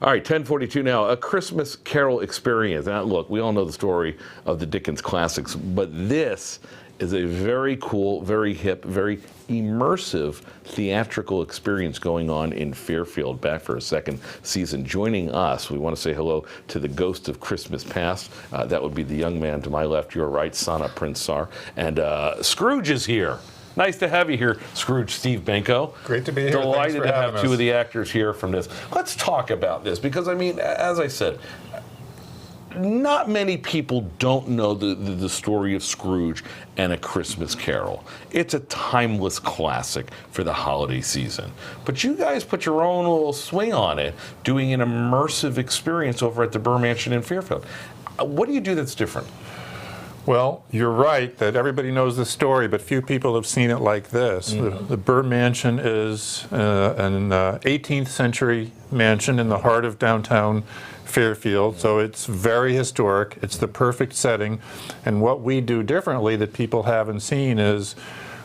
All right, 10:42 now. A Christmas Carol experience. Now, look, we all know the story of the Dickens classics, but this is a very cool, very hip, very immersive theatrical experience going on in Fairfield, back for a second season. Joining us, we want to say hello to the Ghost of Christmas Past. That would be the young man to my left, your right, Sana Prince Sar. And Scrooge is here. Nice to have you here, Scrooge. Steve Benko. Great to be here. Delighted to have two of the actors here from this. Let's talk about this because, I mean, as I said, not many people don't know the story of Scrooge and A Christmas Carol. It's a timeless classic for the holiday season. But you guys put your own little swing on it, doing an immersive experience over at the Burr Mansion in Fairfield. What do you do that's different? Well, you're right that everybody knows the story, but few people have seen it like this. Mm-hmm. The Burr Mansion is an 18th century mansion in the heart of downtown Fairfield, so it's very historic. It's the perfect setting, and what we do differently that people haven't seen is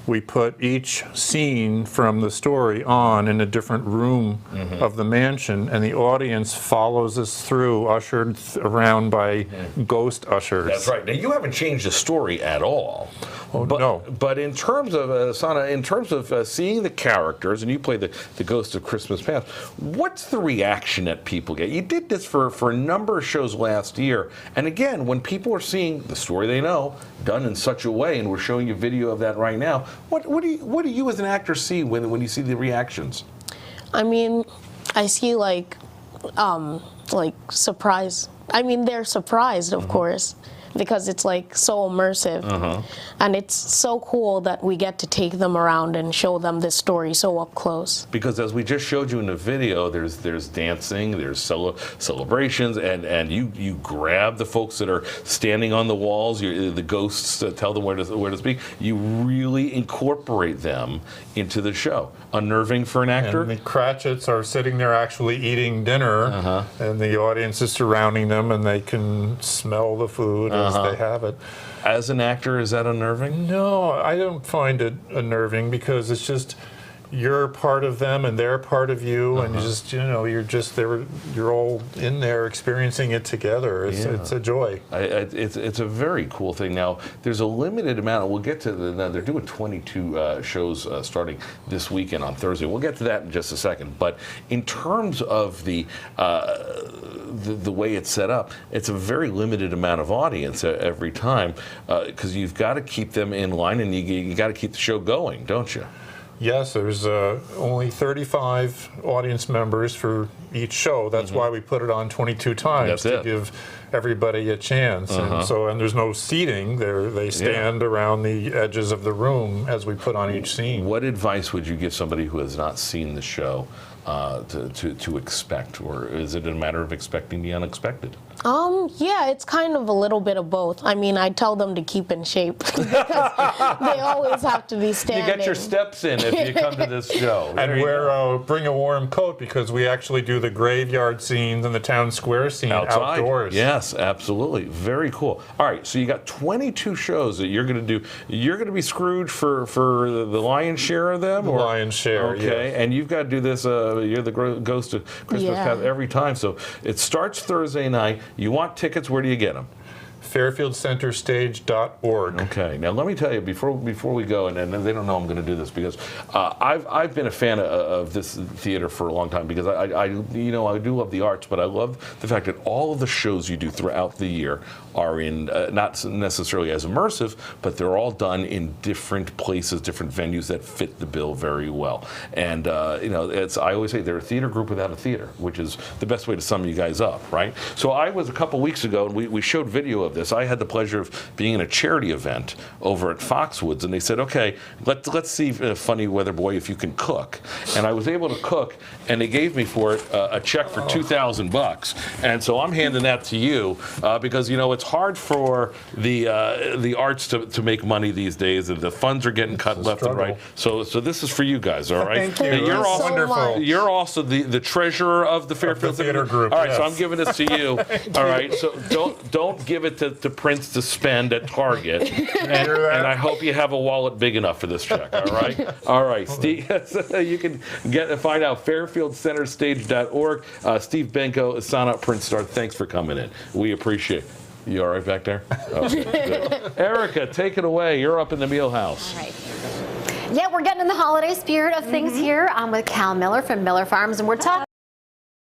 we put each scene from the story on in a different room of the mansion, and the audience follows us through, ushered around by ghost ushers. That's right. Now, you haven't changed the story at all. Oh, but, no. But in terms of, Sana, in terms of seeing the characters, and you play the Ghost of Christmas Past, what's the reaction that people get? You did this for a number of shows last year, and again, when people are seeing the story they know, done in such a way, and we're showing you video of that right now, what do you as an actor see when you see the reactions? I mean, I see like surprise. I mean, they're surprised, of course, because it's like so immersive, and it's so cool that we get to take them around and show them this story so up close. Because as we just showed you in the video, there's dancing, there's celebrations, and you grab the folks that are standing on the walls, the ghosts tell them where to speak. You really incorporate them into the show. Unnerving for an actor. And the Cratchits are sitting there actually eating dinner, and the audience is surrounding them, and they can smell the food as they have it. As an actor, is that unnerving? No, I don't find it unnerving because it's just you're part of them and they're part of you, and you're all in there experiencing it together. It's a joy. It's a very cool thing. Now, there's a limited amount. We'll get to they're doing 22 shows starting this weekend on Thursday. We'll get to that in just a second. But in terms of the way it's set up, it's a very limited amount of audience every time because you've got to keep them in line, and you got to keep the show going, don't you? Yes, there's only 35 audience members for each show. That's why we put it on 22 times to give everybody a chance. And there's no seating there. They stand around the edges of the room as we put on each scene. What advice would you give somebody who has not seen the show to expect, or is it a matter of expecting the unexpected? Yeah, it's kind of a little bit of both. I mean, I tell them to keep in shape because they always have to be standing. You get your steps in if you come to this show. And bring a warm coat because we actually do the graveyard scenes and the town square scene outdoors. Yes, absolutely. Very cool. All right, so you got 22 shows that you're going to do. You're going to be Scrooge for the lion's share of them? The lion's share, okay, yes. And you've got to do this, you're the Ghost of Christmas Past every time. So it starts Thursday night. You want tickets, where do you get them? FairfieldCenterStage.org. Okay, now let me tell you before we go, and they don't know I'm going to do this because I've been a fan of this theater for a long time because I do love the arts, but I love the fact that all of the shows you do throughout the year are in not necessarily as immersive, but they're all done in different places, different venues that fit the bill very well. And I always say they're a theater group without a theater, which is the best way to sum you guys up, right? So I was a couple weeks ago, and we showed video of this. I had the pleasure of being in a charity event over at Foxwoods, and they said, okay, let's see, Funny Weather Boy, if you can cook. And I was able to cook, and they gave me for it a check for $2,000. And so I'm handing that to you because, it's hard for the arts to make money these days, and the funds are getting cut left and right. So this is for you guys, all right? Thank you. You're also wonderful. You're also the treasurer of the Fairfield Theater Group. All right, yes. so I'm giving this to you. All right, so don't give it to Prince to spend at Target. And I hope you have a wallet big enough for this check, all right? All right, Steve, you can find out fairfieldcenterstage.org. Steve Benko, Asana, Prince Star, thanks for coming in. We appreciate it. You all right back there? Okay, good. Erica, take it away. You're up in the meal house. All right. Yeah, we're getting in the holiday spirit of things here. I'm with Cal Miller from Miller Farms, and we're talking